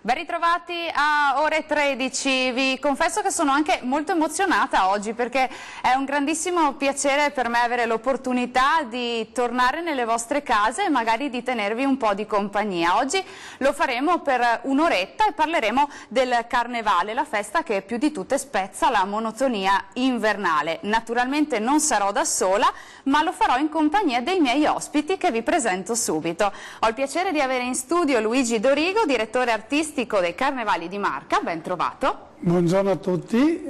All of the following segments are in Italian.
Ben ritrovati a ore 13, vi confesso che sono anche molto emozionata oggi perché è un grandissimo piacere per me avere l'opportunità di tornare nelle vostre case e magari di tenervi un po' di compagnia. Oggi lo faremo per un'oretta e parleremo del Carnevale, la festa che più di tutte spezza la monotonia invernale. Naturalmente non sarò da sola, ma lo farò in compagnia dei miei ospiti che vi presento subito. Ho il piacere di avere in studio Luigi Dorigo, direttore artistico dei Carnevali di Marca, ben trovato. Buongiorno a tutti,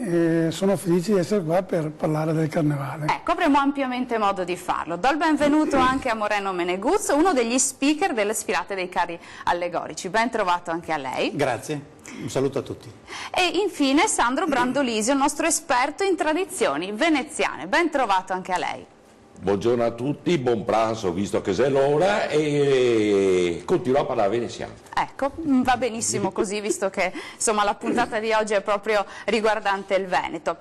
sono felice di essere qua per parlare del Carnevale. Ecco, avremo ampiamente modo di farlo. Do il benvenuto anche a Moreno Meneguz, uno degli speaker delle sfilate dei carri allegorici. Ben trovato anche a lei. Grazie, un saluto a tutti. E infine Sandro Brandolisio, il nostro esperto in tradizioni veneziane. Ben trovato anche a lei. Buongiorno a tutti, buon pranzo visto che è l'ora e continuo a parlare veneziano. Ecco, va benissimo così visto che insomma, la puntata di oggi è proprio riguardante il Veneto.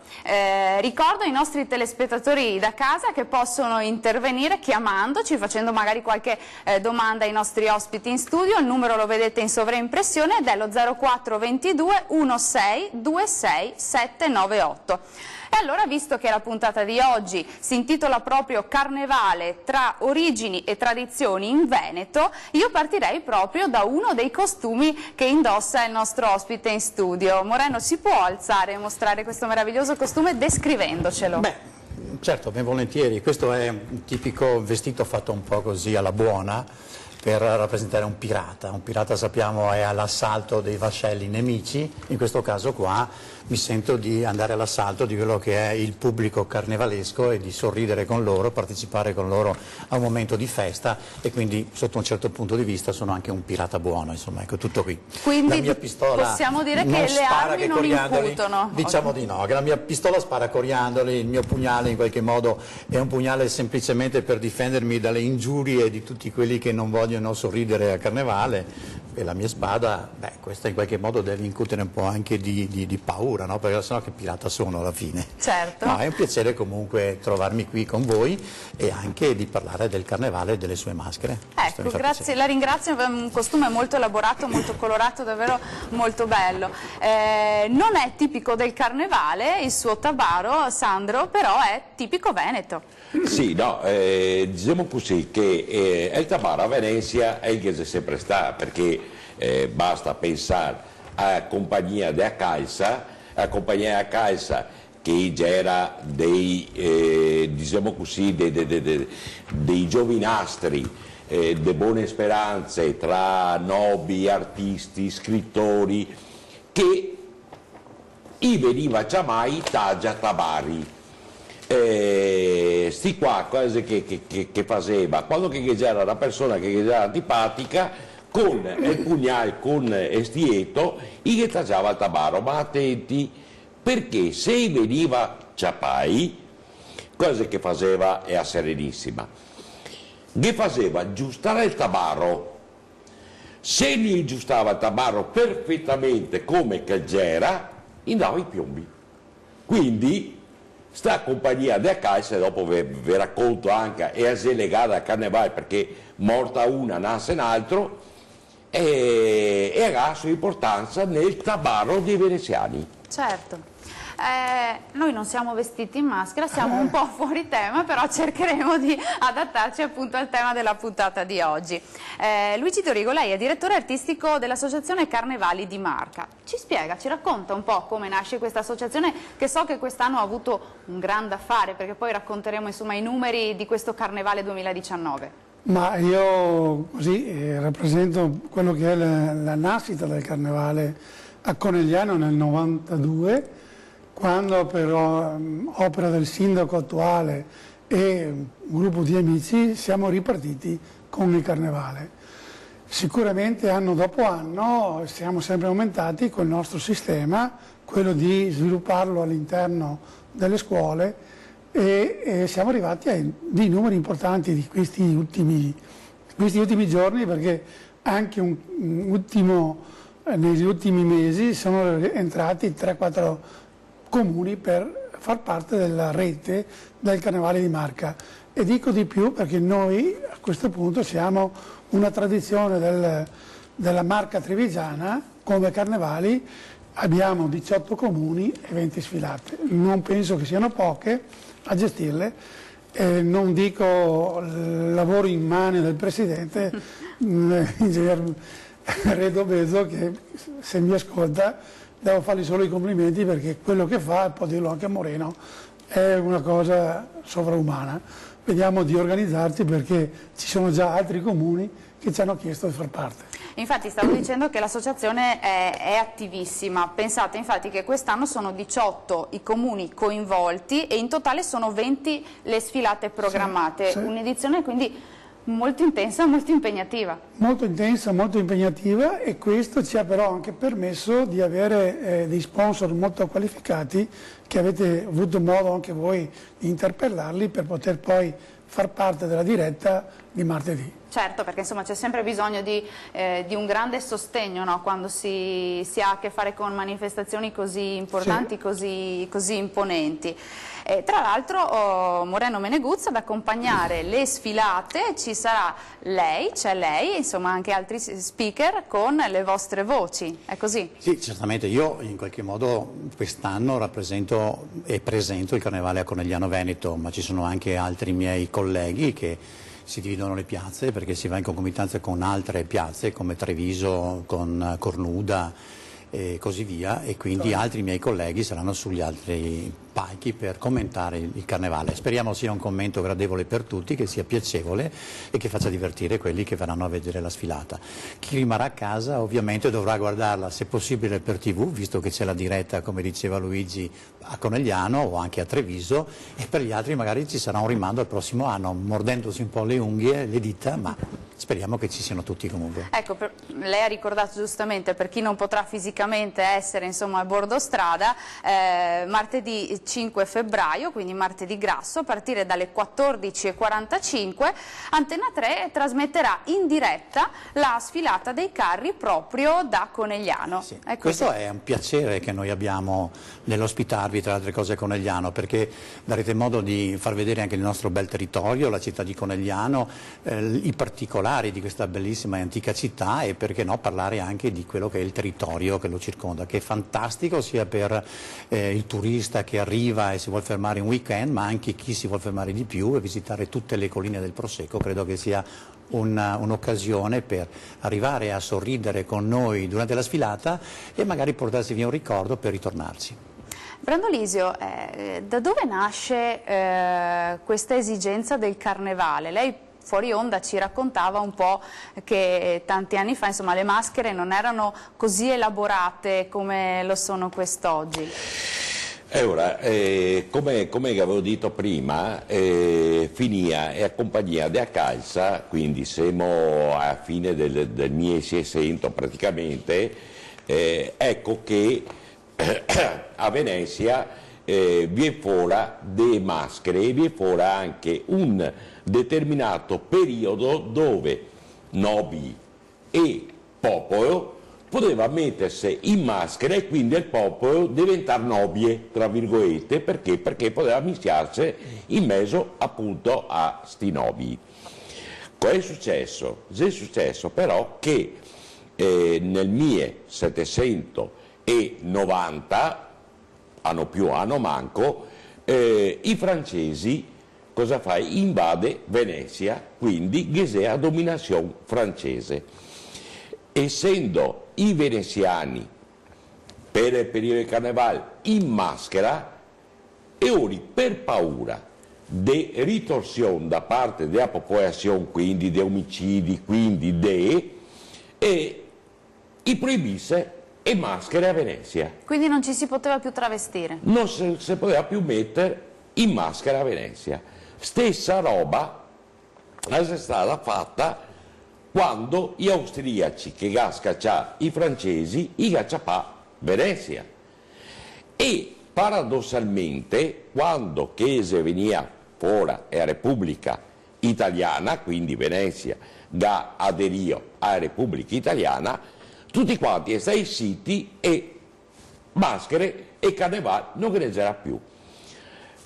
Ricordo ai nostri telespettatori da casa che possono intervenire chiamandoci, facendo magari qualche domanda ai nostri ospiti in studio. Il numero lo vedete in sovraimpressione ed è lo 0422 16 26 798. E allora, visto che la puntata di oggi si intitola proprio Carnevale tra origini e tradizioni in Veneto, io partirei proprio da uno dei costumi che indossa il nostro ospite in studio. Moreno, si può alzare e mostrare questo meraviglioso costume descrivendocelo? Beh, certo, ben volentieri. Questo è un tipico vestito fatto un po' così alla buona per rappresentare un pirata. Un pirata, sappiamo, è all'assalto dei vascelli nemici. In questo caso qua mi sento di andare all'assalto di quello che è il pubblico carnevalesco e di sorridere con loro, partecipare con loro a un momento di festa e quindi sotto un certo punto di vista sono anche un pirata buono, insomma, ecco, tutto qui. Quindi la mia pistola possiamo dire non che le armi non imputano. Diciamo di no, che la mia pistola spara coriandoli, il mio pugnale in qualche modo è un pugnale semplicemente per difendermi dalle ingiurie di tutti quelli che non vogliono sorridere a Carnevale. E la mia spada, beh, questa in qualche modo deve incutere un po' anche di paura, no? Perché sennò che pirata sono alla fine. Certo. No, è un piacere comunque trovarmi qui con voi e anche di parlare del Carnevale e delle sue maschere. Ecco, grazie, la ringrazio, è un costume molto elaborato, molto colorato, davvero molto bello. Non è tipico del Carnevale il suo tabaro, Sandro, però è tipico veneto. Sì, no, diciamo così che il tabaro a Venezia è il che sempre sta, perché basta pensare a Compagnia della Calza, che già era diciamo così, dei giovinastri, de buone speranze tra nobili, artisti, scrittori, che i veniva chiamati Taggia Tabari. Sti qua cose che faceva quando che c'era una persona che era antipatica con il pugnale, con estieto, gli tagliava il tabaro, ma attenti, perché se veniva ciapai, cosa che faceva è a serenissima, che faceva aggiustare il tabaro, se gli aggiustava il tabaro perfettamente come che c'era, gli dava i piombi. Quindi sta compagnia della Caixa, dopo vi racconto anche, è assai legata al Carnevale perché morta una, nasce un altro, e ha la sua importanza nel tabaro dei veneziani. Certo. Noi non siamo vestiti in maschera, siamo un po' fuori tema, però cercheremo di adattarci appunto al tema della puntata di oggi. Luigi Dorigo, lei è direttore artistico dell'associazione Carnevali di Marca. Ci spiega, ci racconta un po' come nasce questa associazione, che so che quest'anno ha avuto un grande affare, perché poi racconteremo insomma i numeri di questo Carnevale 2019. Ma io così rappresento quello che è la nascita del Carnevale a Conegliano nel 92, quando per opera del sindaco attuale e un gruppo di amici siamo ripartiti con il Carnevale. Sicuramente anno dopo anno siamo sempre aumentati col nostro sistema, quello di svilupparlo all'interno delle scuole, e siamo arrivati a dei numeri importanti di questi ultimi giorni, perché anche negli ultimi mesi sono entrati 3-4 comuni per far parte della rete del Carnevale di Marca. E dico di più perché noi a questo punto siamo una tradizione della Marca Trevigiana, come carnevali abbiamo 18 comuni e 20 sfilate. Non penso che siano poche a gestirle, non dico lavoro immane del Presidente, ingegner Redo Bezzo, che se mi ascolta devo fargli solo i complimenti, perché quello che fa, può dirlo anche Moreno, è una cosa sovraumana. Vediamo di organizzarci, perché ci sono già altri comuni che ci hanno chiesto di far parte. Infatti stavo dicendo che l'associazione è attivissima. Pensate infatti che quest'anno sono 18 i comuni coinvolti e in totale sono 20 le sfilate programmate. Sì. Un'edizione quindi molto intensa, molto impegnativa. Molto intensa, molto impegnativa, e questo ci ha però anche permesso di avere dei sponsor molto qualificati, che avete avuto modo anche voi di interpellarli per poter poi far parte della diretta di martedì. Certo, perché insomma c'è sempre bisogno di un grande sostegno, no? Quando si ha a che fare con manifestazioni così importanti, sì, così imponenti. Tra l'altro Moreno Meneguzzi ad accompagnare le sfilate ci sarà lei, c'è lei, insomma anche altri speaker con le vostre voci, è così? Sì, certamente. Io in qualche modo quest'anno rappresento e presento il Carnevale a Conegliano Veneto, ma ci sono anche altri miei colleghi che si dividono le piazze, perché si va in concomitanza con altre piazze come Treviso, con Cornuda e così via, e quindi altri miei colleghi saranno sugli altri palchi per commentare il Carnevale. Speriamo sia un commento gradevole per tutti, che sia piacevole e che faccia divertire quelli che verranno a vedere la sfilata. Chi rimarrà a casa ovviamente dovrà guardarla se possibile per TV, visto che c'è la diretta, come diceva Luigi, a Conegliano o anche a Treviso, e per gli altri magari ci sarà un rimando al prossimo anno, mordendosi un po' le unghie, le dita, ma speriamo che ci siano tutti comunque. Ecco, lei ha ricordato giustamente, per chi non potrà fisicamente essere insomma a bordo strada, martedì 5 febbraio, quindi martedì grasso, a partire dalle 14:45 Antena 3 trasmetterà in diretta la sfilata dei carri proprio da Conegliano. Sì. Questo è un piacere che noi abbiamo nell'ospitarvi, tra le altre cose, a Conegliano, perché darete modo di far vedere anche il nostro bel territorio, la città di Conegliano, i particolari di questa bellissima e antica città, e perché no parlare anche di quello che è il territorio che lo circonda, che è fantastico sia per il turista che arriva e si vuole fermare un weekend, ma anche chi si vuole fermare di più e visitare tutte le colline del Prosecco. Credo che sia un'occasione per arrivare a sorridere con noi durante la sfilata e magari portarsi via un ricordo per ritornarci. Brandolisio, da dove nasce questa esigenza del Carnevale? Lei fuori onda ci raccontava un po' che tanti anni fa, insomma, le maschere non erano così elaborate come lo sono quest'oggi. Ora, come avevo detto prima, Finia e a compagnia della Calza, quindi siamo a fine del 1600 praticamente, ecco che a Venezia vi è fuori delle maschere e vi è fuori anche un determinato periodo dove nobili e popolo poteva mettersi in maschera e quindi il popolo diventare nobile, tra virgolette, perché poteva mischiarsi in mezzo appunto a sti nobili. Cosa è successo? È successo però che nel 1790, anno più anno manco, i francesi cosa fa? Invade Venezia, quindi Ghesea dominazione francese. Essendo i veneziani per il periodo del Carnevale in maschera, e ora per paura di ritorsione da parte della popolazione, quindi di omicidi, quindi i proibisse e maschere a Venezia. Quindi non ci si poteva più travestire? Non si poteva più mettere in maschera a Venezia. Stessa roba è stata fatta quando gli austriaci che scacciavano i francesi, i cacciavano Venezia. E paradossalmente, quando Chiesa veniva fuori la Repubblica Italiana, quindi Venezia aderì alla Repubblica Italiana, tutti quanti stai siti e maschere e Carnevale non c'era più.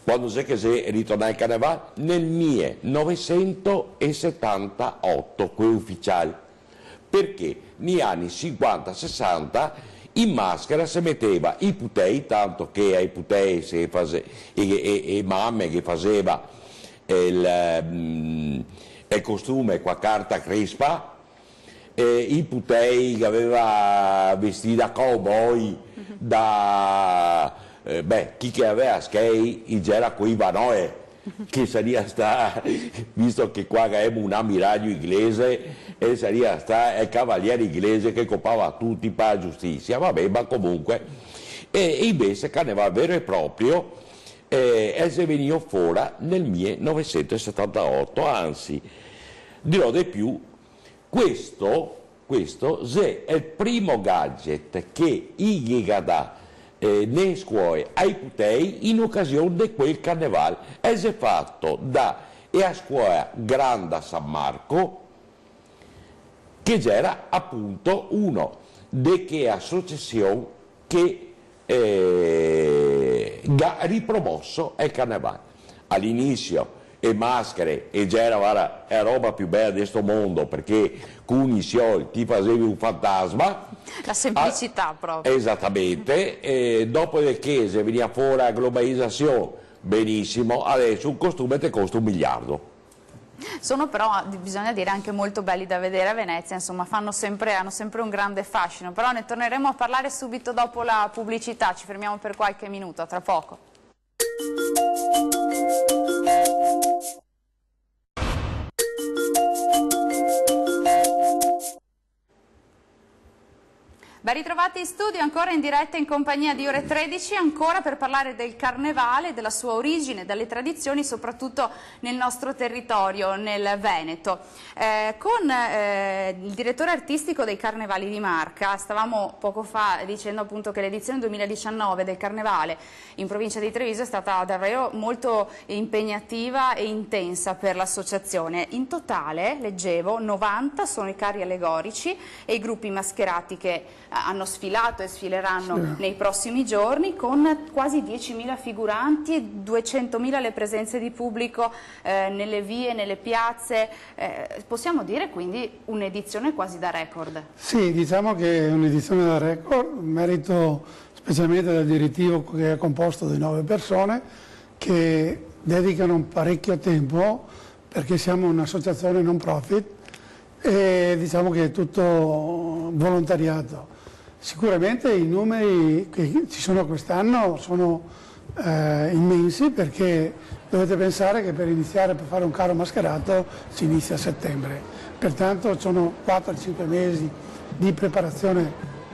Quando si è ritornato il Carnevale? Nel 1978, quello ufficiale, perché negli anni 50-60 in maschera si metteva i putei, tanto che ai putei e mamme che faceva il costume con carta crespa, i putei che aveva vestiti da cowboy, chi che aveva skate, c'era quei vanoe, che sarebbe sta, visto che qua abbiamo un ammiraglio inglese, e sarebbe sta il cavaliere inglese che copava tutti per la giustizia, vabbè, ma comunque, e invece Carnevale vero e proprio è venuto fuori nel 1978, anzi, dirò di più, questo è il primo gadget che i dà nei scuole ai putei in occasione di quel carnevale. È fatto da a scuola Granda San Marco, che era appunto uno delle associazioni che ha ripromosso il carnevale. All'inizio e maschere e già era la roba più bella di questo mondo, perché con i soldi ti facevi un fantasma. La semplicità proprio. Esattamente, e dopodiché se veniva fuori la globalizzazione, benissimo, adesso un costume ti costa 1 miliardo. Sono però, bisogna dire, anche molto belli da vedere a Venezia, insomma hanno sempre un grande fascino, però ne torneremo a parlare subito dopo la pubblicità, ci fermiamo per qualche minuto, a tra poco. Ben ritrovati in studio, ancora in diretta in compagnia di Ore 13, ancora per parlare del Carnevale, della sua origine, dalle tradizioni, soprattutto nel nostro territorio, nel Veneto. Con il direttore artistico dei Carnevali di Marca, stavamo poco fa dicendo appunto che l'edizione 2019 del Carnevale in provincia di Treviso è stata davvero molto impegnativa e intensa per l'associazione. In totale, leggevo, 90 sono i carri allegorici e i gruppi mascherati che hanno sfilato e sfileranno nei prossimi giorni, con quasi 10.000 figuranti e 200.000 le presenze di pubblico nelle vie, nelle piazze. Possiamo dire quindi un'edizione quasi da record? Sì, diciamo che è un'edizione da record, merito specialmente del direttivo che è composto di 9 persone che dedicano parecchio tempo, perché siamo un'associazione non profit e diciamo che è tutto volontariato. Sicuramente i numeri che ci sono quest'anno sono immensi, perché dovete pensare che per fare un carro mascherato si inizia a settembre, pertanto sono 4-5 mesi di preparazione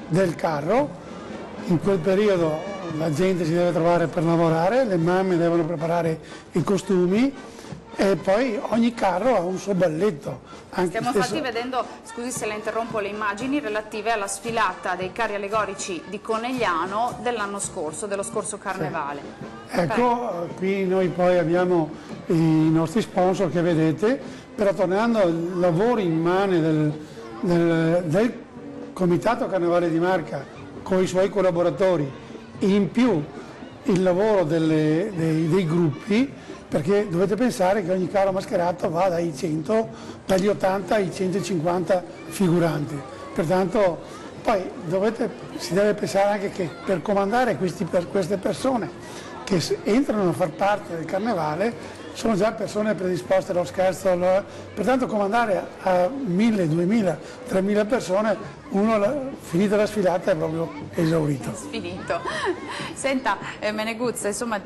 del carro. In quel periodo la gente si deve trovare per lavorare, le mamme devono preparare i costumi e poi ogni carro ha un suo balletto. Stiamo infatti vedendo, scusi se la interrompo, le immagini relative alla sfilata dei carri allegorici di Conegliano dell'anno scorso, dello scorso Carnevale. Sì. Ecco, qui noi poi abbiamo i nostri sponsor che vedete, però tornando al lavoro immane del Comitato Carnevale di Marca con i suoi collaboratori, in più il lavoro dei gruppi, perché dovete pensare che ogni carro mascherato va dagli 80 ai 150 figuranti, pertanto poi si deve pensare anche che per comandare queste persone che entrano a far parte del carnevale sono già persone predisposte allo scherzo, pertanto comandare a 1.000, 2.000, 3.000 persone, uno finita la sfilata è proprio esaurito. Finito. Senta, Meneguzza, insomma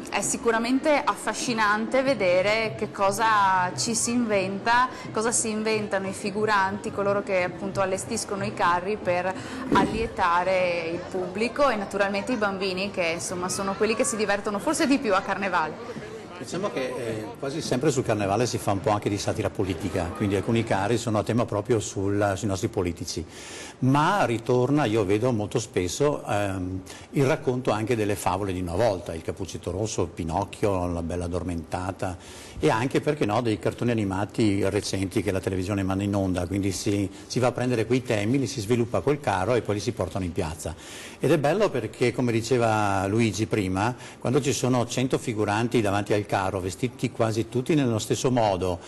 è sicuramente affascinante vedere che cosa ci si inventa, cosa si inventano i figuranti, coloro che appunto allestiscono i carri per allietare il pubblico e naturalmente i bambini, che insomma sono quelli che si divertono forse di più a Carnevale. Diciamo che quasi sempre sul Carnevale si fa un po' anche di satira politica, quindi alcuni carri sono a tema proprio sui nostri politici, ma ritorna, io vedo molto spesso, il racconto anche delle favole di una volta, il Cappuccetto Rosso, Pinocchio, la Bella Addormentata, e anche, perché no, dei cartoni animati recenti che la televisione manda in onda, quindi si va a prendere quei temi, li si sviluppa col carro e poi li si portano in piazza. Ed è bello perché, come diceva Luigi prima, quando ci sono 100 figuranti davanti al carro, vestiti quasi tutti nello stesso modo,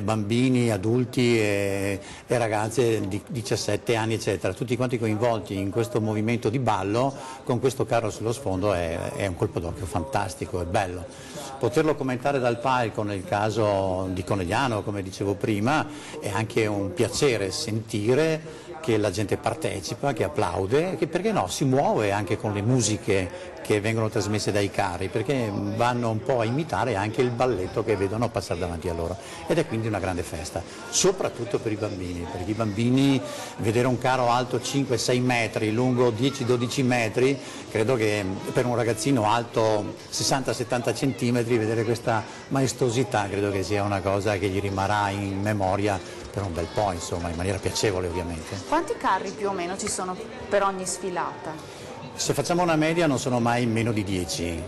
bambini, adulti e ragazze di 17 anni eccetera, tutti quanti coinvolti in questo movimento di ballo con questo carro sullo sfondo è un colpo d'occhio fantastico, è bello. Poterlo commentare dal palco nel caso di Conegliano, come dicevo prima, è anche un piacere sentire che la gente partecipa, che applaude, che perché no, si muove anche con le musiche che vengono trasmesse dai carri, perché vanno un po' a imitare anche il balletto che vedono passare davanti a loro, ed è quindi una grande festa, soprattutto per i bambini, perché i bambini vedere un carro alto 5-6 metri, lungo 10-12 metri, credo che per un ragazzino alto 60-70 centimetri vedere questa maestosità credo che sia una cosa che gli rimarrà in memoria per un bel po', insomma, in maniera piacevole ovviamente. Quanti carri più o meno ci sono per ogni sfilata? Se facciamo una media non sono mai meno di 10,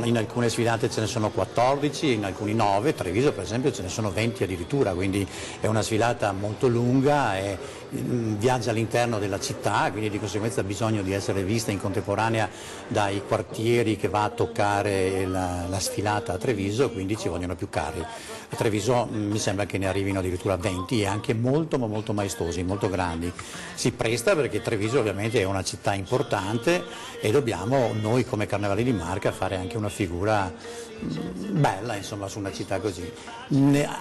in alcune sfilate ce ne sono 14, in alcuni 9, Treviso per esempio ce ne sono 20 addirittura, quindi è una sfilata molto lunga e viaggia all'interno della città, quindi di conseguenza ha bisogno di essere vista in contemporanea dai quartieri che va a toccare la sfilata a Treviso, quindi ci vogliono più carri. A Treviso mi sembra che ne arrivino addirittura 20 e anche molto ma molto maestosi, molto grandi. Si presta perché Treviso ovviamente è una città importante e dobbiamo noi come Carnevale di Marca fare anche una figura bella, insomma, su una città così.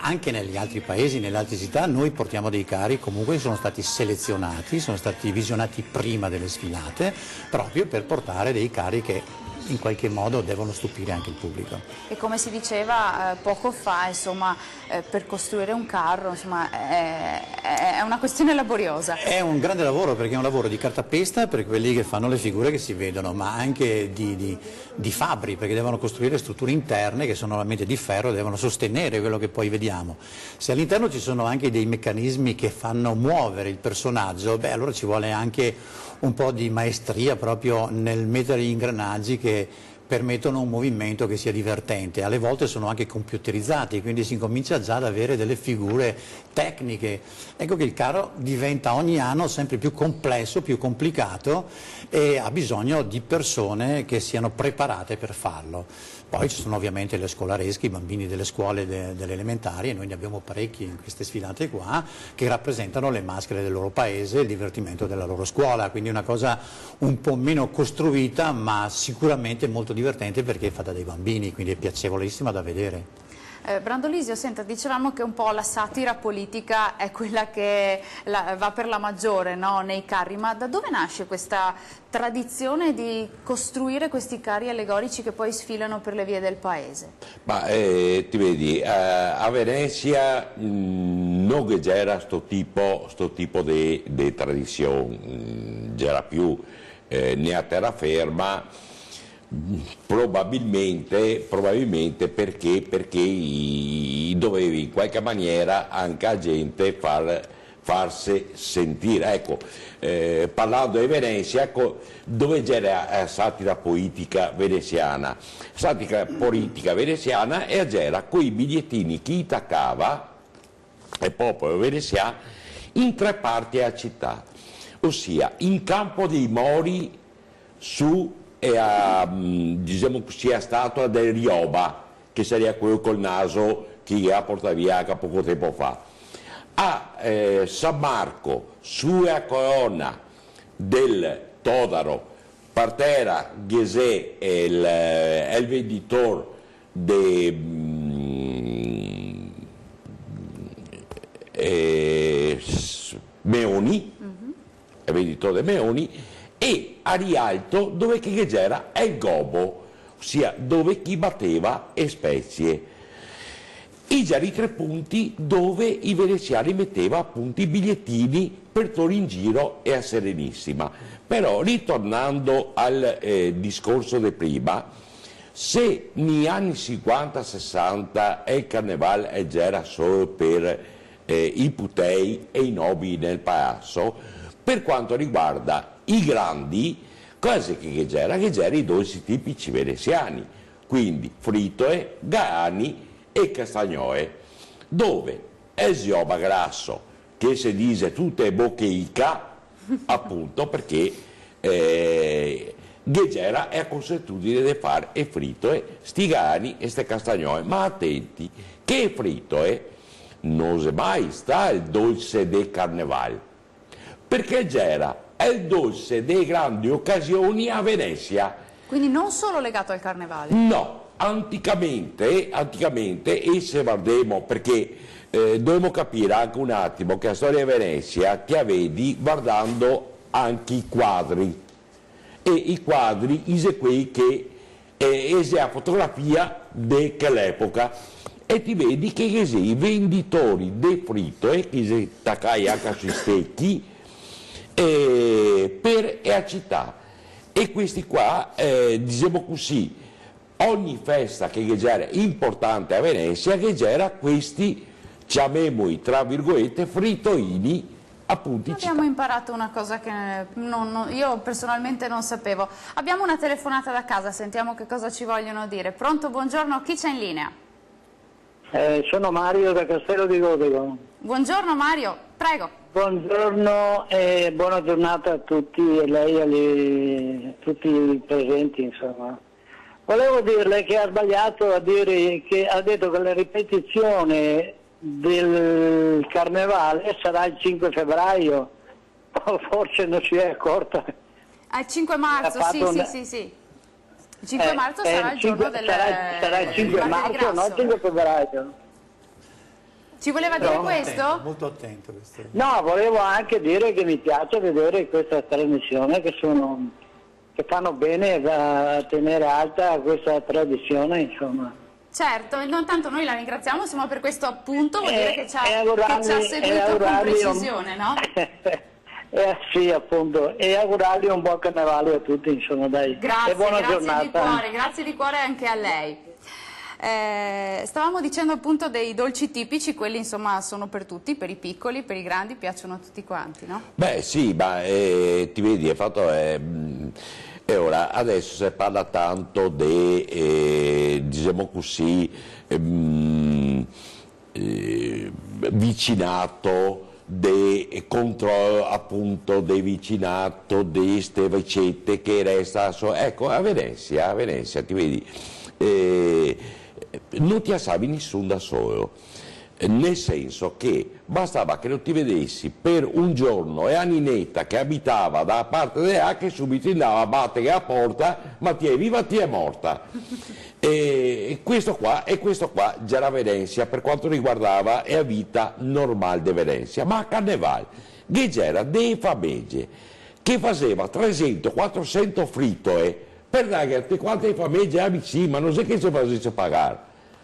Anche negli altri paesi, nelle altre città noi portiamo dei carri, comunque sono stati selezionati, sono stati visionati prima delle sfilate proprio per portare dei carri che in qualche modo devono stupire anche il pubblico. E come si diceva poco fa, insomma, per costruire un carro, insomma, è una questione laboriosa. È un grande lavoro perché è un lavoro di cartapesta per quelli che fanno le figure che si vedono, ma anche di fabbri, perché devono costruire strutture interne che sono normalmente di ferro e devono sostenere quello che poi vediamo. Se all'interno ci sono anche dei meccanismi che fanno muovere il personaggio, beh, allora ci vuole anche un po' di maestria proprio nel mettere gli ingranaggi che permettono un movimento che sia divertente. Alle volte sono anche computerizzati, quindi si incomincia già ad avere delle figure tecniche. Ecco che il carro diventa ogni anno sempre più complesso, più complicato e ha bisogno di persone che siano preparate per farlo. Poi ci sono ovviamente le scolaresche, i bambini delle scuole delle elementari, e noi ne abbiamo parecchi in queste sfilate qua, che rappresentano le maschere del loro paese, il divertimento della loro scuola, quindi una cosa un po' meno costruita ma sicuramente molto divertente perché è fatta dai bambini, quindi è piacevolissima da vedere. Brandolisio, senta, dicevamo che un po' la satira politica è quella che va per la maggiore, no, nei carri, ma da dove nasce questa tradizione di costruire questi carri allegorici che poi sfilano per le vie del paese? Ma ti vedi, a Venezia non c'era sto tipo di tradizione, c'era più né a terraferma. Probabilmente perché dovevi in qualche maniera anche a gente farsi sentire. Ecco, parlando di Venezia, dove c'era satira politica veneziana? Satira politica veneziana e c'era quei bigliettini che attaccava il popolo veneziano in 3 parti a città, ossia in Campo dei Mori su diciamo sia statua del Rioba, che sarebbe quello col naso che ha portato via poco tempo fa, a San Marco sulla colonna del Todaro partera Ghesè il venditore de Meoni, il venditore de Meoni, e a Rialto dove chi c'era è il Gobo, ossia dove chi batteva e spezie. E già i 3 punti dove i veneziani mettevano appunto i bigliettini per tornare in giro e a Serenissima. Però ritornando al discorso di prima, se negli anni 50-60 il carnevale era solo per i putei e i nobili nel palazzo, per quanto riguarda i grandi, cosa che c'era? Che c'erano i dolci tipici veneziani, quindi fritoe, gaani e castagnoe, dove è zioba grasso, che si dice tutte boccheica, appunto perché Ghegera è a consuetudine di fare e fritto sti gani e ste castagnole, ma attenti che fritto non se mai sta il dolce del carnevale, perché Ghegera è il dolce delle grandi occasioni a Venezia. Quindi non solo legato al carnevale? No, anticamente e se guardiamo, perché dobbiamo capire anche un attimo che la storia di Venezia ti vedi guardando anche i quadri, e i quadri sono quelli che è la fotografia di quell'epoca, e ti vedi che i venditori del fritto che si attaccai anche sui stecchi per la città, e questi qua diciamo così, ogni festa che c'era importante a Venezia che c'era questi, chiamiamoli tra virgolette, frittoini appunto. Abbiamo imparato una cosa che io personalmente non sapevo. Abbiamo una telefonata da casa, sentiamo che cosa ci vogliono dire. Pronto, buongiorno, chi c'è in linea? Sono Mario da Castello di Godego. Buongiorno Mario, prego. Buongiorno e buona giornata a tutti e lei a tutti i presenti, insomma. Volevo dirle che ha sbagliato a dire che ha detto che la ripetizione del carnevale sarà il 5 febbraio, forse non si è accorta. Il 5 marzo, sì. Il 5 marzo sarà il giorno del sarà il 5 marzo, no il 5 febbraio. Ci voleva dire questo? Molto attento. No, volevo anche dire che mi piace vedere questa trasmissione, che fanno bene a tenere alta questa tradizione, insomma. Certo, intanto noi la ringraziamo, insomma, per questo appunto, vuol dire che ci ha seguito con precisione, no? Sì, appunto, e augurargli un buon carnevale a tutti, insomma, dai. Grazie, e buona giornata. Grazie di cuore anche a lei. Stavamo dicendo appunto dei dolci tipici, quelli insomma sono per tutti, per i piccoli, per i grandi, piacciono a tutti quanti, no? Beh sì, ma ti vedi, è fatto... E ora, adesso si parla tanto di, diciamo così, vicinato, di controllo appunto del vicinato, di queste ricette che resta, ecco, a Venezia ti vedi, non ti assavi nessuno da solo. Nel senso che bastava che non ti vedessi per un giorno e a Ninetta che abitava da parte di A che subito andava a battere la porta, ma ti è viva, ti è morta. E questo qua già era Venezia per quanto riguardava la vita normale di Venezia, ma a Carnevale che c'era dei famiglie che faceva 300-400 fritto per dare quante famiglie amici, ma non so che si facesse pagare,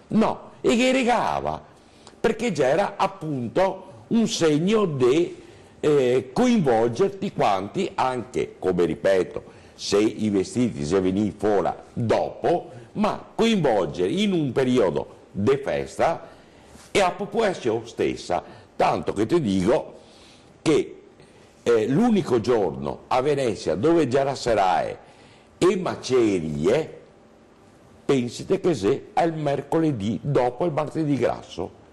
no, e che regalava, perché c'era appunto un segno di coinvolgerti quanti, anche, come ripeto, se i vestiti se venì fuori dopo, ma coinvolgere in un periodo di festa e la popolazione stessa, tanto che ti dico che l'unico giorno a Venezia dove già sarai e macerie, pensate che sia il mercoledì dopo il martedì grasso,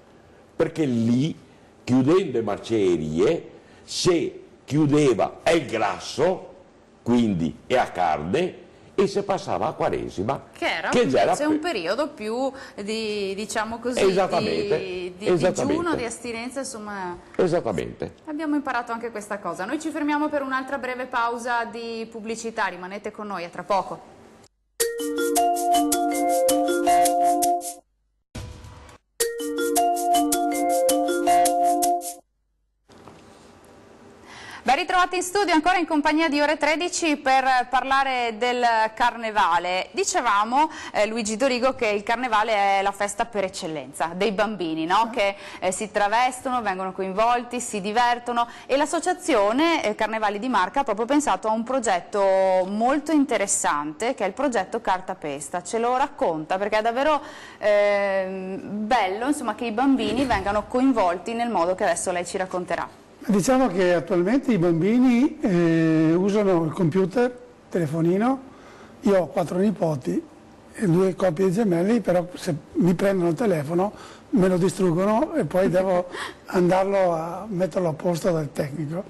perché lì, chiudendo le macerie, se chiudeva il grasso, quindi è a carne, e si passava a Quaresima. Che era invece un periodo più di, diciamo così, di digiuno, di astinenza, insomma. Esattamente. Abbiamo imparato anche questa cosa. Noi ci fermiamo per un'altra breve pausa di pubblicità, rimanete con noi, a tra poco. Ben ritrovati in studio, ancora in compagnia di Ore 13 per parlare del Carnevale. Dicevamo, Luigi Dorigo, che il Carnevale è la festa per eccellenza dei bambini, no? Che si travestono, vengono coinvolti, si divertono, e l'associazione Carnevali di Marca ha proprio pensato a un progetto molto interessante, che è il progetto Cartapesta. Ce lo racconta, perché è davvero bello, insomma, che i bambini vengano coinvolti nel modo che adesso lei ci racconterà. Diciamo che attualmente i bambini usano il computer, il telefonino. Io ho 4 nipoti e 2 coppie di gemelli, però se mi prendono il telefono me lo distruggono e poi devo andarlo a metterlo a posto dal tecnico.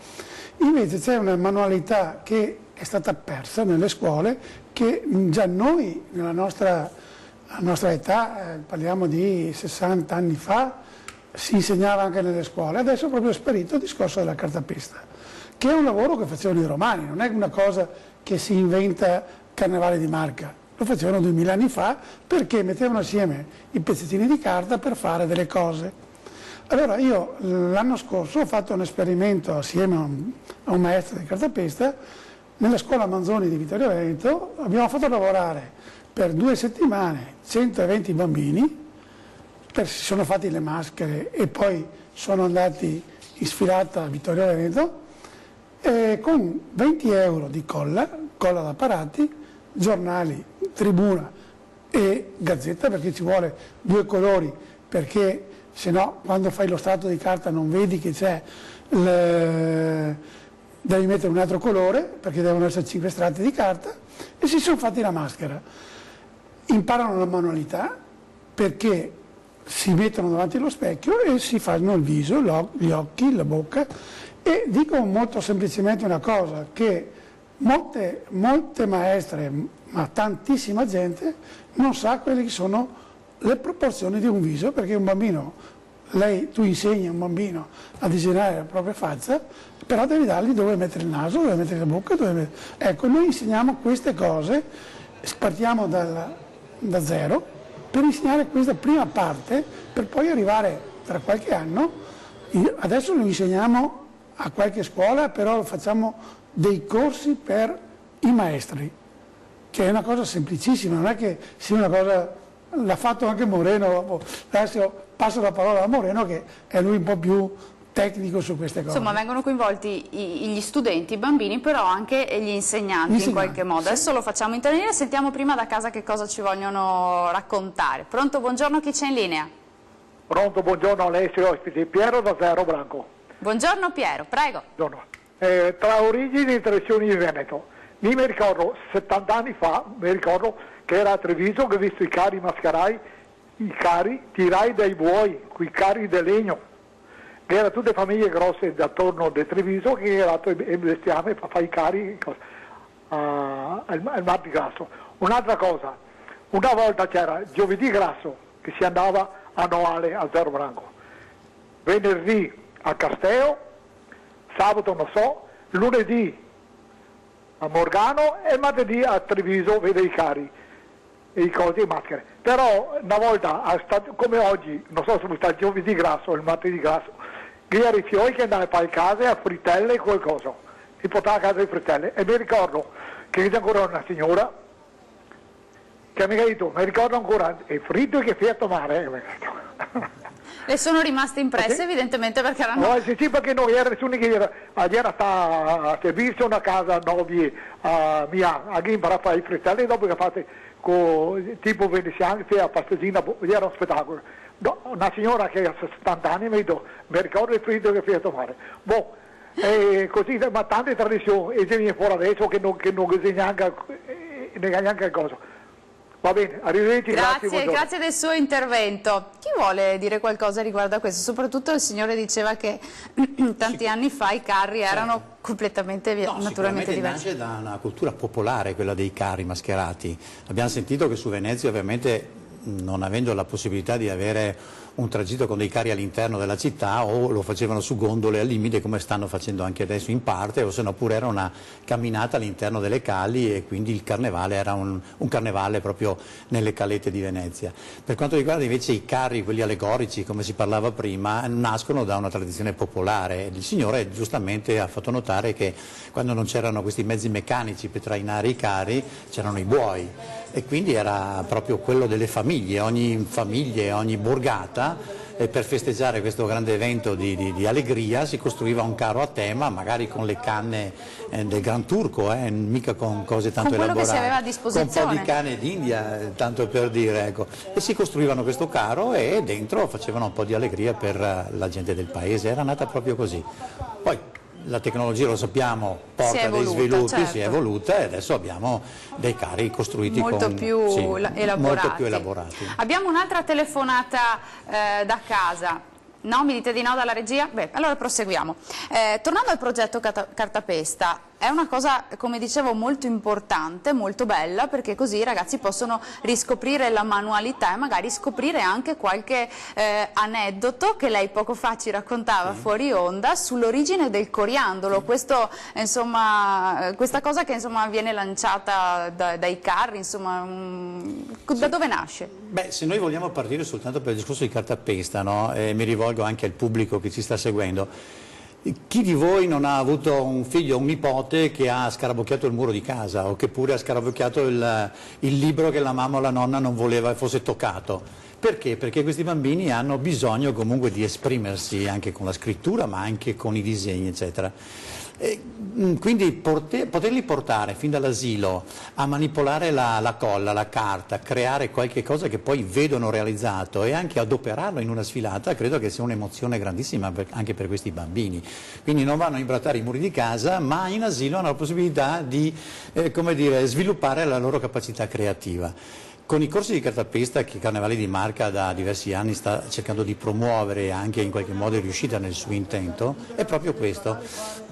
Invece c'è una manualità che è stata persa nelle scuole, che già noi, nella nostra età, parliamo di 60 anni fa, si insegnava anche nelle scuole. Adesso è proprio sparito il discorso della cartapesta, che è un lavoro che facevano i romani, non è una cosa che si inventa Carnevale di Marca. Lo facevano 2000 anni fa perché mettevano assieme i pezzettini di carta per fare delle cose. Allora io l'anno scorso ho fatto un esperimento assieme a un maestro di cartapesta nella scuola Manzoni di Vittorio Veneto. Abbiamo fatto lavorare per 2 settimane 120 bambini, si sono fatti le maschere e poi sono andati in sfilata a Vittorio Veneto con 20 euro di colla da parati, giornali, tribuna e gazzetta, perché ci vuole 2 colori, perché se no quando fai lo strato di carta non vedi che c'è, devi mettere un altro colore perché devono essere 5 strati di carta, e si sono fatti la maschera. Imparano la manualità perché si mettono davanti allo specchio e si fanno il viso, gli occhi, la bocca, e dico molto semplicemente una cosa, che molte maestre, ma tantissima gente non sa quelle che sono le proporzioni di un viso, perché un bambino, tu insegni a un bambino a disegnare la propria faccia, però devi dargli dove mettere il naso, dove mettere la bocca, Ecco, noi insegniamo queste cose, partiamo da zero, per insegnare questa prima parte, per poi arrivare tra qualche anno. Adesso lo insegniamo a qualche scuola, però facciamo dei corsi per i maestri, che è una cosa semplicissima, non è che sia una cosa, l'ha fatto anche Moreno, adesso passo la parola a Moreno che è lui un po' più tecnico su queste cose. Insomma, vengono coinvolti gli studenti, i bambini, però anche gli insegnanti in qualche modo. Sì. Adesso lo facciamo intervenire, sentiamo prima da casa che cosa ci vogliono raccontare. Pronto, buongiorno, chi c'è in linea? Pronto, buongiorno Alessio, ospiti, Piero da Zero Branco. Buongiorno Piero, prego. Buongiorno. Tra origini e tradizioni di Veneto, mi ricordo 70 anni fa, mi ricordo che era a Treviso che ho visto i carri mascarai, i carri tirai dai buoi, quei carri di legno, che erano tutte famiglie grosse attorno di Treviso che era il bestiame per fare i carri al Mar di Grasso. Un'altra cosa, una volta c'era giovedì grasso che si andava a Noale a Zero Branco, venerdì a Casteo, sabato non so, lunedì a Morgano e martedì a Treviso vede i carri e i cosi e maschere. Però una volta, come oggi, non so se sta il giovedì grasso o il martedì grasso, che era i fiori che andavano a fare case a frittelle e qualcosa, e portava a casa le frittelle. E mi ricordo che c'è ancora una signora che mi ha detto, mi ricordo ancora, è fritto e che fiato mare. Le sono rimaste impresse evidentemente perché erano... No, sì, perché non era nessuno che era sta a servizio una casa nuovi a Milano, a imparare a fare i frittelle e dopo che fate tipo veneziani, a pastigina, era un spettacolo. No, una signora che ha 70 anni mi ha detto, mi ricordo il fritto che fiato mare. Boh, così, ma tante tradizioni, e se viene fuori adesso che non disegna neanche cosa. Va bene, arrivederci, grazie del suo intervento. Chi vuole dire qualcosa riguardo a questo? Soprattutto il signore diceva che tanti anni fa i carri erano completamente naturalmente diversi. Nasce da una cultura popolare quella dei carri mascherati. Abbiamo sentito che su Venezia ovviamente, non avendo la possibilità di avere un tragitto con dei carri all'interno della città, o lo facevano su gondole al limite come stanno facendo anche adesso in parte, o se no pure era una camminata all'interno delle calli, e quindi il carnevale era un carnevale proprio nelle calette di Venezia. Per quanto riguarda invece i carri, quelli allegorici come si parlava prima, nascono da una tradizione popolare. Il signore giustamente ha fatto notare che quando non c'erano questi mezzi meccanici per trainare i carri c'erano i buoi, e quindi era proprio quello delle famiglie, ogni borgata, e per festeggiare questo grande evento di allegria si costruiva un carro a tema, magari con le canne del Gran Turco, mica con cose tanto elaborate, che si aveva a disposizione, con un po' di canne d'India, tanto per dire, ecco. E si costruivano questo carro e dentro facevano un po' di allegria per la gente del paese, era nata proprio così. Poi la tecnologia, lo sappiamo, porta dei sviluppi, certo. Si è evoluta, e adesso abbiamo dei carri costruiti molto più elaborati. Abbiamo un'altra telefonata da casa. No, mi dite di no dalla regia? Beh, allora proseguiamo. Tornando al progetto Cartapesta, è una cosa, come dicevo, molto importante, molto bella, perché così i ragazzi possono riscoprire la manualità e magari scoprire anche qualche aneddoto che lei poco fa ci raccontava fuori onda sull'origine del coriandolo. Questo, insomma, questa cosa che insomma, viene lanciata dai carri, insomma, da dove nasce? Beh, se noi vogliamo partire soltanto per il discorso di cartapesta, no? Mi rivolgo anche al pubblico che ci sta seguendo. Chi di voi non ha avuto un figlio o un nipote che ha scarabocchiato il muro di casa o che pure ha scarabocchiato il libro che la mamma o la nonna non voleva fosse toccato? Perché? Perché questi bambini hanno bisogno comunque di esprimersi anche con la scrittura ma anche con i disegni eccetera. Quindi poterli portare fin dall'asilo a manipolare la colla, la carta, creare qualche cosa che poi vedono realizzato e anche adoperarlo in una sfilata, credo che sia un'emozione grandissima anche per questi bambini. Quindi non vanno a imbrattare i muri di casa, ma in asilo hanno la possibilità di come dire, sviluppare la loro capacità creativa. Con i corsi di cartapesta che Carnevale di Marca da diversi anni sta cercando di promuovere e anche in qualche modo è riuscita nel suo intento, è proprio questo,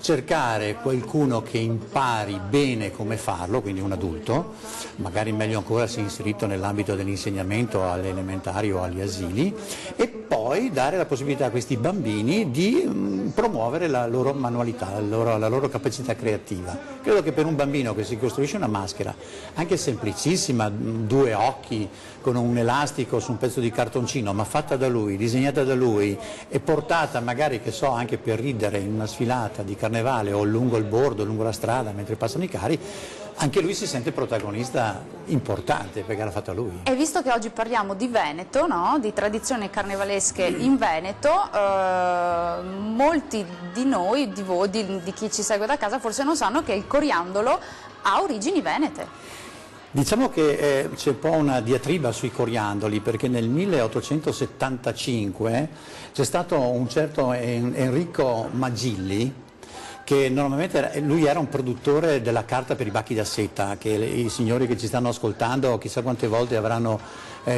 cercare qualcuno che impari bene come farlo, quindi un adulto, magari meglio ancora se inserito nell'ambito dell'insegnamento alle elementari o agli asili, e poi dare la possibilità a questi bambini di promuovere la loro manualità, la loro capacità creativa. Credo che per un bambino che si costruisce una maschera, anche semplicissima, 2 occhi con un elastico su un pezzo di cartoncino, ma fatta da lui, disegnata da lui e portata magari, che so, anche per ridere in una sfilata di carnevale o lungo il bordo, lungo la strada mentre passano i carri, anche lui si sente protagonista importante perché l'ha fatta lui. E visto che oggi parliamo di Veneto, no? Di tradizioni carnevalesche in Veneto, molti di noi, di voi, di chi ci segue da casa, forse non sanno che il coriandolo ha origini venete. Diciamo che c'è un po' una diatriba sui coriandoli, perché nel 1875 c'è stato un certo Enrico Magilli, che normalmente lui era un produttore della carta per i bacchi da seta, che i signori che ci stanno ascoltando chissà quante volte avranno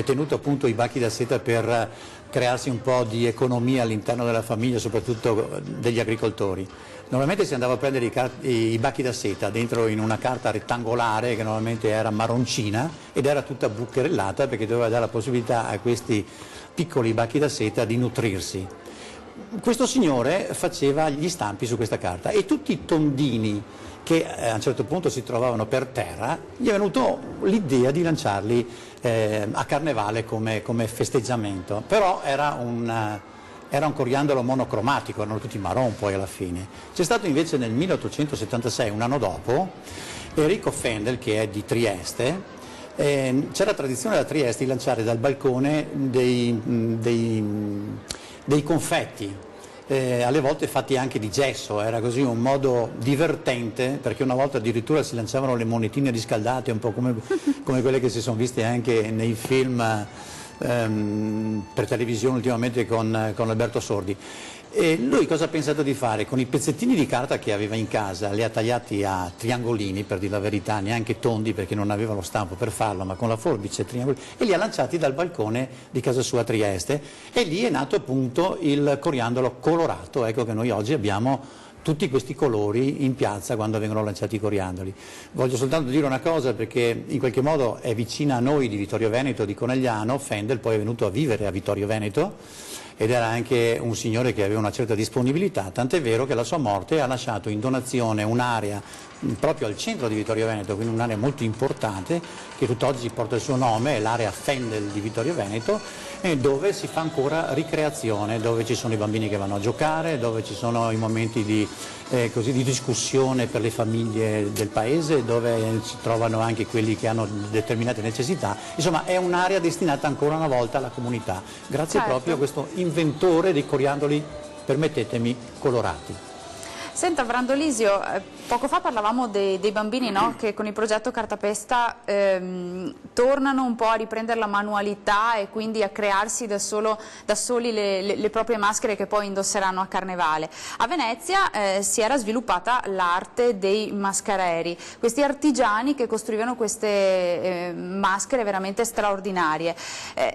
tenuto appunto i bacchi da seta per crearsi un po' di economia all'interno della famiglia, soprattutto degli agricoltori. Normalmente si andava a prendere i bacchi da seta dentro in una carta rettangolare che normalmente era marroncina ed era tutta bucherellata perché doveva dare la possibilità a questi piccoli bacchi da seta di nutrirsi. Questo signore faceva gli stampi su questa carta e tutti i tondini che a un certo punto si trovavano per terra, gli è venuto l'idea di lanciarli a Carnevale come festeggiamento, però era un coriandolo monocromatico, erano tutti marron poi alla fine. C'è stato invece nel 1876, un anno dopo, Enrico Fendel, che è di Trieste, c'è la tradizione da Trieste di lanciare dal balcone dei confetti, alle volte fatti anche di gesso, era così un modo divertente, perché una volta addirittura si lanciavano le monetine riscaldate, un po' come quelle che si sono viste anche nei film per televisione ultimamente con Alberto Sordi. E lui cosa ha pensato di fare? Con i pezzettini di carta che aveva in casa, li ha tagliati a triangolini, per dire la verità, neanche tondi perché non aveva lo stampo per farlo, ma con la forbice triangolini, e li ha lanciati dal balcone di casa sua a Trieste, e lì è nato appunto il coriandolo colorato, ecco che noi oggi abbiamo tutti questi colori in piazza quando vengono lanciati i coriandoli. Voglio soltanto dire una cosa, perché in qualche modo è vicina a noi di Vittorio Veneto, di Conegliano. Fendel poi è venuto a vivere a Vittorio Veneto ed era anche un signore che aveva una certa disponibilità, tant'è vero che alla sua morte ha lasciato in donazione un'area proprio al centro di Vittorio Veneto, quindi un'area molto importante che tutt'oggi porta il suo nome, è l'area Fendel di Vittorio Veneto, dove si fa ancora ricreazione, dove ci sono i bambini che vanno a giocare, dove ci sono i momenti di discussione per le famiglie del paese, dove si trovano anche quelli che hanno determinate necessità. Insomma, è un'area destinata ancora una volta alla comunità, grazie proprio a questo inventore dei coriandoli, permettetemi, colorati. Senta Brandolisio, Poco fa parlavamo dei bambini, no? Che con il progetto Cartapesta tornano un po' a riprendere la manualità e quindi a crearsi da soli le proprie maschere che poi indosseranno a Carnevale. A Venezia si era sviluppata l'arte dei mascareri, questi artigiani che costruivano queste maschere veramente straordinarie.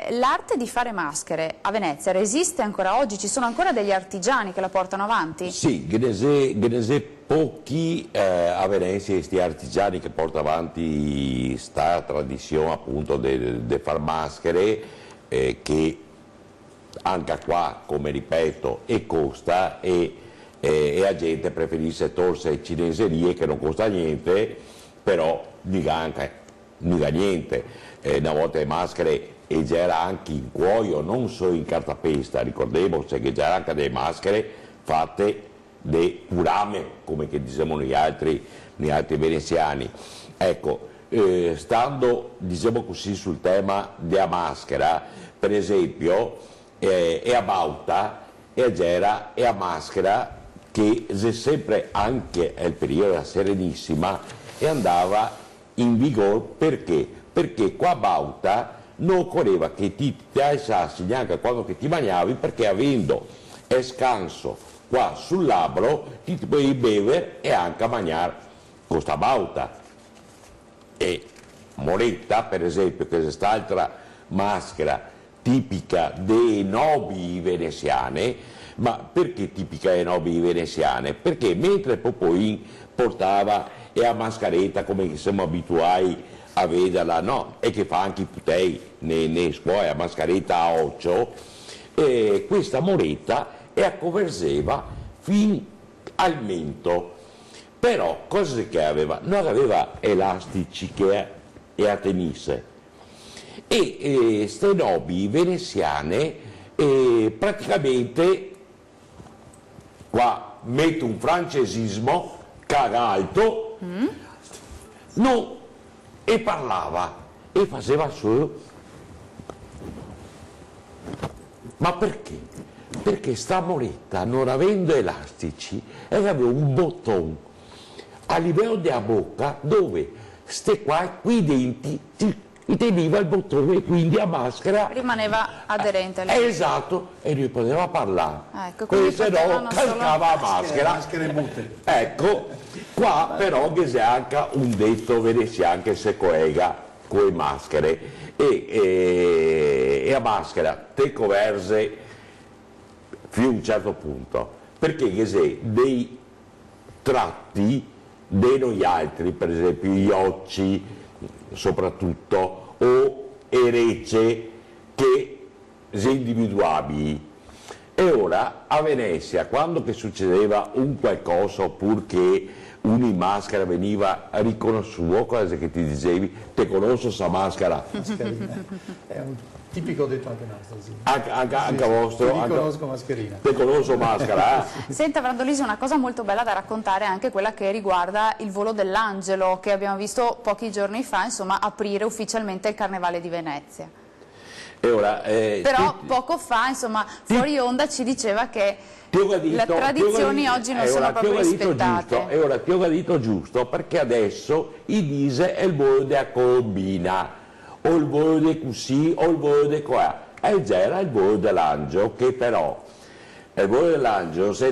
L'arte di fare maschere a Venezia resiste ancora oggi? Ci sono ancora degli artigiani che la portano avanti? Sì, pochi a Venezia questi artigiani che portano avanti sta tradizione appunto di far maschere che anche qua, come ripeto, costa e la gente preferisce torse cineserie che non costa niente, però mica niente. Una volta le maschere e c'era anche in cuoio, non solo in cartapesta, ricordiamoci che c'era anche delle maschere fatte di purame, come che diciamo noi altri veneziani. Ecco, stando diciamo così sul tema della maschera, per esempio è a Bauta e c'era a maschera che è sempre anche nel periodo della Serenissima e andava in vigore perché qua a Bauta non occorreva che ti alzassi neanche quando che ti mangiavi, perché avendo scanso qua sul labbro ti puoi bere e anche mangiare questa Bauta. E Moretta, per esempio, che è quest'altra maschera tipica dei nobili veneziane. Ma perché tipica dei nobili veneziane? Perché mentre Popoin portava la mascheretta come siamo abituati a vederla, no? E che fa anche i putei nei scuole, la mascheretta a occhio, questa Moretta e converseva fin al mento. Però cosa che aveva? Non aveva elastici e a tenisse. E ste nobili veneziane praticamente, qua metto un francesismo, caga alto, no, e parlava e faceva solo. Ma perché? Perché sta Moretta, non avendo elastici, aveva un bottone a livello della bocca dove qui i denti teneva il bottone e quindi la maschera rimaneva aderente esatto, e lui poteva parlare, se no calcava la maschera. Maschere mute. Ecco, qua però c'è anche un detto veneziano che si collega con le maschere e la maschera te converse fino a un certo punto, perché c'è dei tratti di noi altri, per esempio gli occhi soprattutto, o erecce che sono individuabili. E ora a Venezia, quando che succedeva un qualcosa oppure che una maschera veniva riconosciuta, cosa che ti dicevi, te conosco sta maschera? È un tipico detto anche nostro, sì. Anche vostro? Ti conosco mascherina. Te conosco maschera, Senta Brandolisi, una cosa molto bella da raccontare è anche quella che riguarda il volo dell'Angelo, che abbiamo visto pochi giorni fa, insomma, aprire ufficialmente il Carnevale di Venezia. E ora, però poco fa, insomma, fuori onda ci diceva che le tradizioni oggi non sono proprio rispettate. E ora ti ho detto giusto, perché adesso i dise è il volo della Colombina, o il volo di così, o il volo di qua. E già era il volo dell'Angelo, che però il volo dell'Angelo è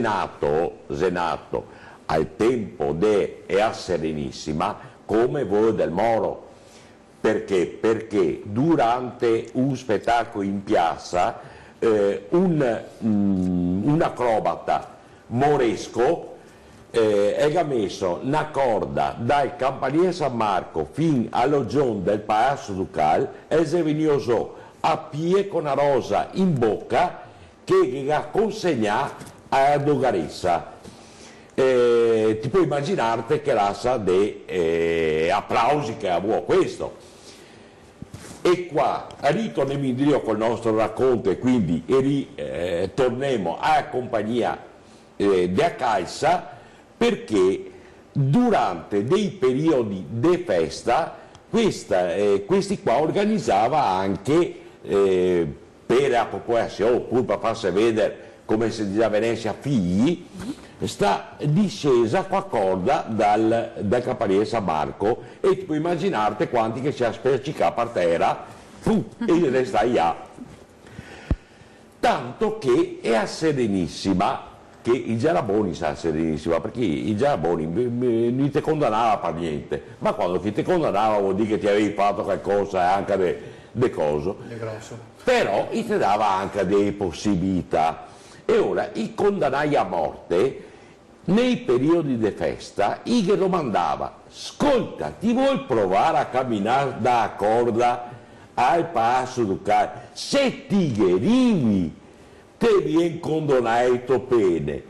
nato al tempo della Serenissima come volo del Moro. Perché? Perché durante un spettacolo in piazza un acrobata moresco ha messo una corda dal Campanile San Marco fin all'Ogion del Palazzo Ducal e si è venuto a piedi con una rosa in bocca che ha consegnato a Dogaressa. Ti puoi immaginare che razza di applausi che ha avuto questo. E qua ritorniamo indietro col nostro racconto e quindi torniamo alla compagnia della Calza, perché durante dei periodi di festa questi qua organizzava anche per la popolazione, oppure per farsi vedere come si dice a Venezia figli, sta discesa qua corda dal Campanile San Marco e tu puoi immaginarti quanti che si spiaccicà per terra e resta là. Tanto che è a Serenissima, che i Giaraboni sa Serenissima, perché i Giaraboni non ti condannava per niente, ma quando ti condannava vuol dire che ti avevi fatto qualcosa anche di cose, però ti dava anche delle possibilità. E ora i condannai a morte nei periodi di festa gli domandava: ascolta, ti vuoi provare a camminare da corda al passo ducale? Se ti gherivi te viene condonato bene,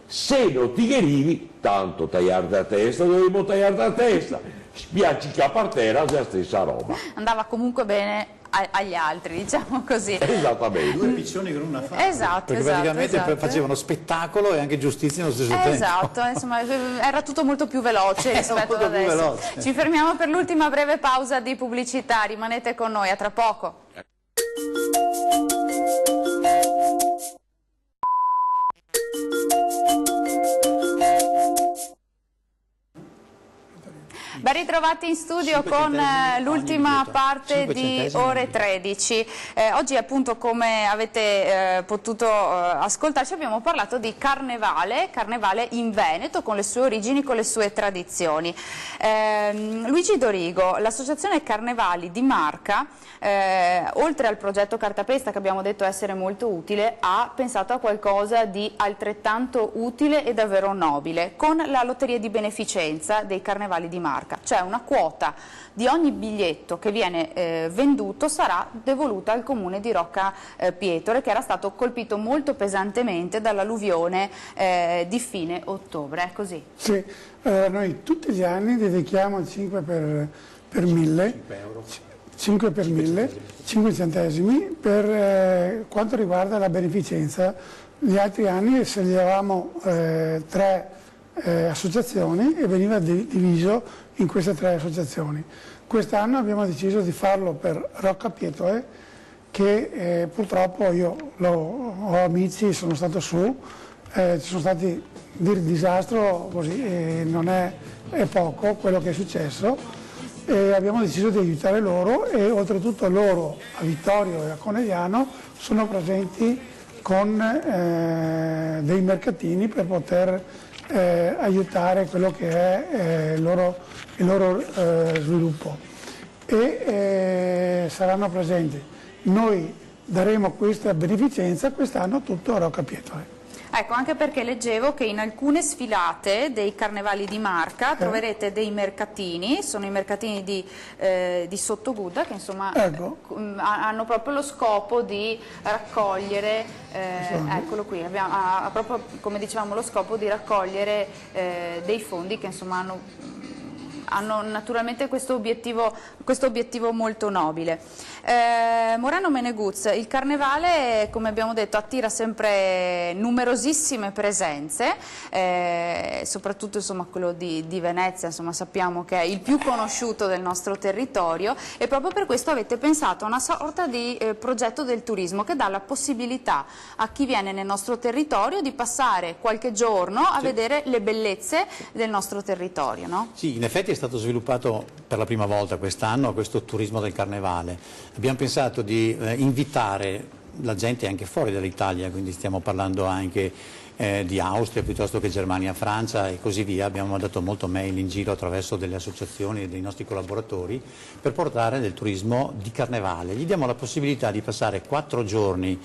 se non ti gherivi tanto tagliare la testa, dovevo tagliare la testa, spiacci che a partera è la stessa roba. Andava comunque bene agli altri, diciamo così. Esattamente. Due piccioni con una fava. Esatto, perché praticamente facevano spettacolo e anche giustizia nello stesso tempo. Esatto, insomma era tutto molto più veloce rispetto ad adesso. Ci fermiamo per l'ultima breve pausa di pubblicità, rimanete con noi, a tra poco. Ben ritrovati in studio con l'ultima parte di Ore 13. Oggi appunto, come avete potuto ascoltarci, abbiamo parlato di carnevale in Veneto, con le sue origini, con le sue tradizioni. Luigi Dorigo, l'associazione Carnevali di Marca, oltre al progetto Cartapesta, che abbiamo detto essere molto utile, ha pensato a qualcosa di altrettanto utile e davvero nobile, con la lotteria di beneficenza dei Carnevali di Marca. Cioè una quota di ogni biglietto che viene venduto sarà devoluta al comune di Rocca Pietore, che era stato colpito molto pesantemente dall'alluvione di fine ottobre. È così? Sì, noi tutti gli anni dedichiamo il 5 per 1000, 5 per 1000, 5 centesimi per quanto riguarda la beneficenza. Gli altri anni sceglievamo 3 associazioni e veniva diviso in queste 3 associazioni. Quest'anno abbiamo deciso di farlo per Rocca Pietore, che purtroppo io ho amici, sono stato su, ci sono stati disastro così, non è poco quello che è successo, e abbiamo deciso di aiutare loro, e oltretutto loro a Vittorio e a Conegliano sono presenti con dei mercatini per poter aiutare quello che è il loro sviluppo, e saranno presenti. Noi daremo questa beneficenza quest'anno tutto a Rocca Pietore. Ecco, anche perché leggevo che in alcune sfilate dei Carnevali di Marca troverete dei mercatini, sono i mercatini di Sottogudda, che insomma hanno proprio lo scopo di raccogliere, eccolo qui, ha proprio, come dicevamo, lo scopo di raccogliere dei fondi che insomma hanno naturalmente questo obiettivo molto nobile. Morano Meneguz, il Carnevale, come abbiamo detto, attira sempre numerosissime presenze, soprattutto insomma quello di Venezia, insomma sappiamo che è il più conosciuto del nostro territorio, e proprio per questo avete pensato a una sorta di progetto del turismo che dà la possibilità a chi viene nel nostro territorio di passare qualche giorno a vedere le bellezze del nostro territorio, no? Sì, in effetti è stato sviluppato per la prima volta quest'anno questo turismo del Carnevale. Abbiamo pensato di invitare la gente anche fuori dall'Italia, quindi stiamo parlando anche di Austria piuttosto che Germania, Francia e così via. Abbiamo mandato molto mail in giro attraverso delle associazioni e dei nostri collaboratori per portare del turismo di Carnevale. Gli diamo la possibilità di passare 4 giorni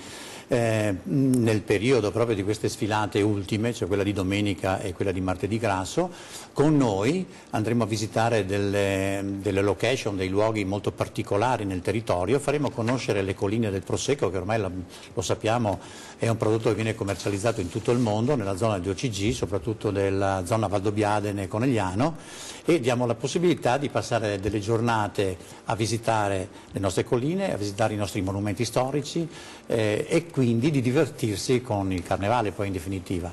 nel periodo proprio di queste sfilate ultime, cioè quella di domenica e quella di martedì grasso. Con noi andremo a visitare delle location, dei luoghi molto particolari nel territorio, faremo conoscere le colline del Prosecco, che ormai lo sappiamo è un prodotto che viene commercializzato in tutto il mondo, nella zona di OCG, soprattutto nella zona Valdobbiadene e Conegliano, e diamo la possibilità di passare delle giornate a visitare le nostre colline, a visitare i nostri monumenti storici e quindi di divertirsi con il Carnevale poi in definitiva.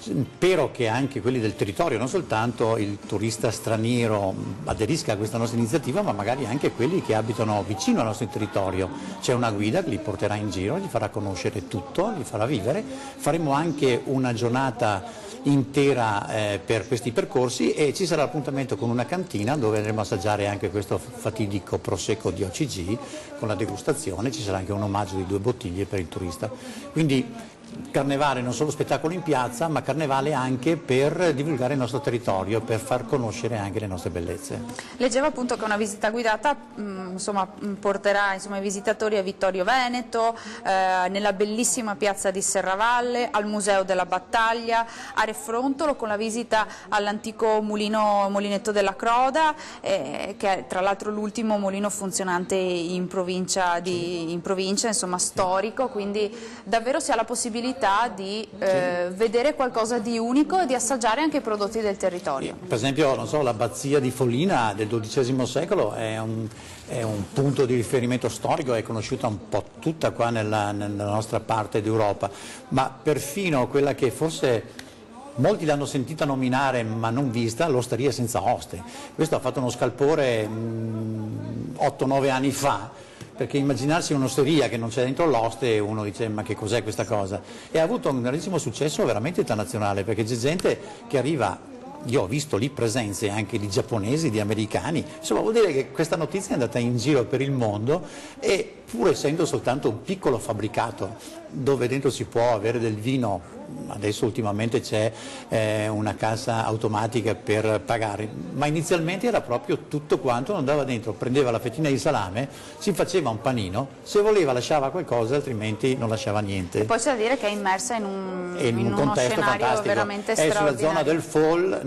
Spero che anche quelli del territorio, non soltanto il turista straniero, aderisca a questa nostra iniziativa, ma magari anche quelli che abitano vicino al nostro territorio. C'è una guida che li porterà in giro, gli farà conoscere tutto, li farà vivere. Faremo anche una giornata intera per questi percorsi e ci sarà l'appuntamento con una cantina dove andremo a assaggiare anche questo fatidico prosecco di OCG con la degustazione. Ci sarà anche un omaggio di 2 bottiglie per il turista. Quindi Carnevale non solo spettacolo in piazza, ma carnevale anche per divulgare il nostro territorio, per far conoscere anche le nostre bellezze. Leggevo appunto che una visita guidata porterà i visitatori a Vittorio Veneto, nella bellissima piazza di Serravalle, al Museo della Battaglia, a Refrontolo con la visita all'antico mulinetto della Croda, che è tra l'altro l'ultimo mulino funzionante in provincia, insomma storico, quindi davvero si ha la possibilità di vedere qualcosa di unico e di assaggiare anche i prodotti del territorio. Per esempio, non so, l'abbazia di Follina del XII secolo è un punto di riferimento storico, è conosciuta un po' tutta qua nella nostra parte d'Europa, ma perfino quella che forse molti l'hanno sentita nominare ma non vista, l'Osteria senza oste. Questo ha fatto uno scalpore 8-9 anni fa, perché immaginarsi un'osteria che non c'è dentro l'oste, uno dice ma che cos'è questa cosa? E ha avuto un grandissimo successo veramente internazionale, perché c'è gente che arriva, io ho visto lì presenze anche di giapponesi, di americani, insomma vuol dire che questa notizia è andata in giro per il mondo e pur essendo soltanto un piccolo fabbricato dove dentro si può avere del vino, adesso ultimamente c'è una cassa automatica per pagare, ma inizialmente era proprio tutto quanto, andava dentro, prendeva la fettina di salame, si faceva un panino, se voleva lasciava qualcosa, altrimenti non lasciava niente. E poi c'è da dire che è immersa in un contesto fantastico, veramente è straordinario. sulla zona del Fall,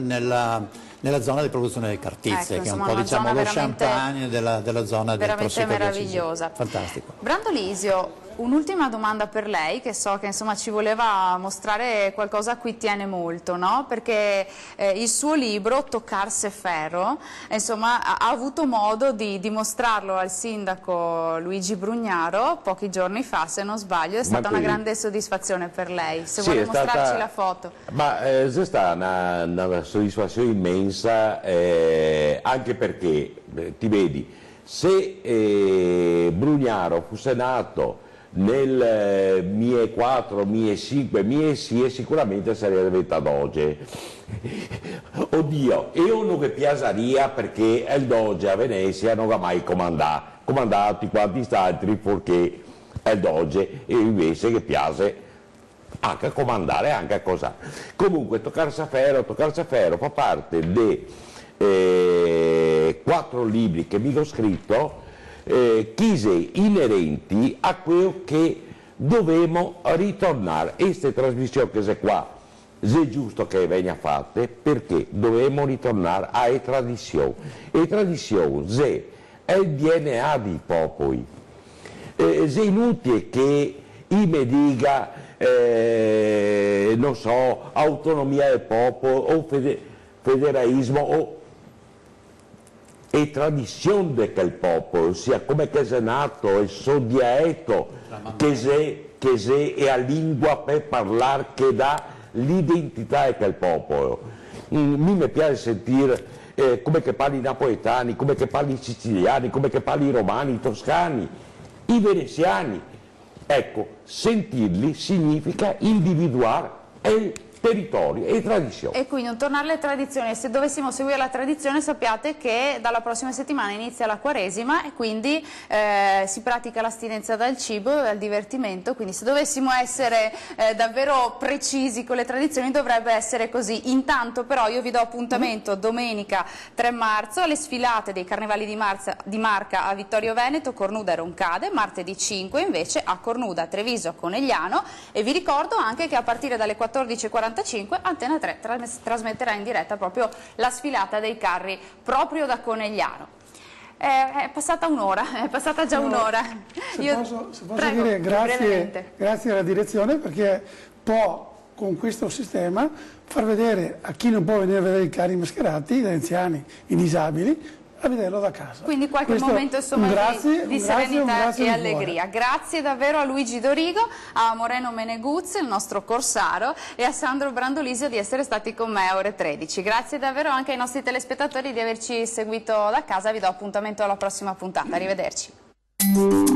nella zona di produzione del Cartizze, ecco, che è un insomma, po' diciamo lo champagne della zona del prosecco meravigliosa. Fantastico. Brandolizio, un'ultima domanda per lei, che so che insomma ci voleva mostrare qualcosa a cui tiene molto, no? Perché il suo libro Toccarse Ferro, insomma, ha avuto modo di dimostrarlo al sindaco Luigi Brugnaro pochi giorni fa, se non sbaglio, è stata una grande soddisfazione per lei. Se vuole mostrarci la foto. Ma è stata una soddisfazione immensa, anche perché, ti vedi, se Brugnaro fosse nato nel 2004, 2005, 2006 sicuramente sarebbe diventato Doge. Oddio, io non mi piaceria perché il Doge a Venezia non ha mai comandato quanti stati perché è il Doge, e invece che piace anche a comandare, anche a cosa. Comunque Toccarse Ferro fa parte dei 4 libri che mi ho scritto, chiese inerenti a quello che dovevamo ritornare. Queste trasmissioni che è qua, è giusto che venga fatte, perché dovevamo ritornare alle tradizioni. E tradizioni è il DNA dei popoli. È inutile che mi dica, non so, autonomia del popolo o federalismo o e tradizione di quel popolo, sia come che è nato, il suo dialetto, che è la lingua per parlare, che dà l'identità di quel popolo. Mi piace sentire come che parli i napoletani, come che parli i siciliani, come che parli i romani, i toscani, i veneziani. Ecco, sentirli significa individuare il territorio e tradizioni. E quindi un tornare alle tradizioni. Se dovessimo seguire la tradizione, sappiate che dalla prossima settimana inizia la Quaresima e quindi si pratica l'astinenza dal cibo, dal divertimento, quindi se dovessimo essere davvero precisi con le tradizioni dovrebbe essere così. Intanto però io vi do appuntamento domenica 3 marzo alle sfilate dei Carnevali di Marca a Vittorio Veneto, Cornuda e Roncade, martedì 5 invece a Cornuda, Treviso, Conegliano, e vi ricordo anche che a partire dalle 14:45 Antena 3 trasmetterà in diretta proprio la sfilata dei carri proprio da Conegliano. È passata un'ora, è passata già un'ora. Se posso dire grazie alla direzione, perché può con questo sistema far vedere a chi non può venire a vedere i carri mascherati, gli anziani, i disabili, a vederlo da casa. Quindi qualche Questo, momento insomma di serenità e allegria. cuore. Grazie davvero a Luigi Dorigo, a Moreno Meneguz, il nostro corsaro, e a Sandro Brandolisio di essere stati con me a ore 13. Grazie davvero anche ai nostri telespettatori di averci seguito da casa, vi do appuntamento alla prossima puntata, arrivederci.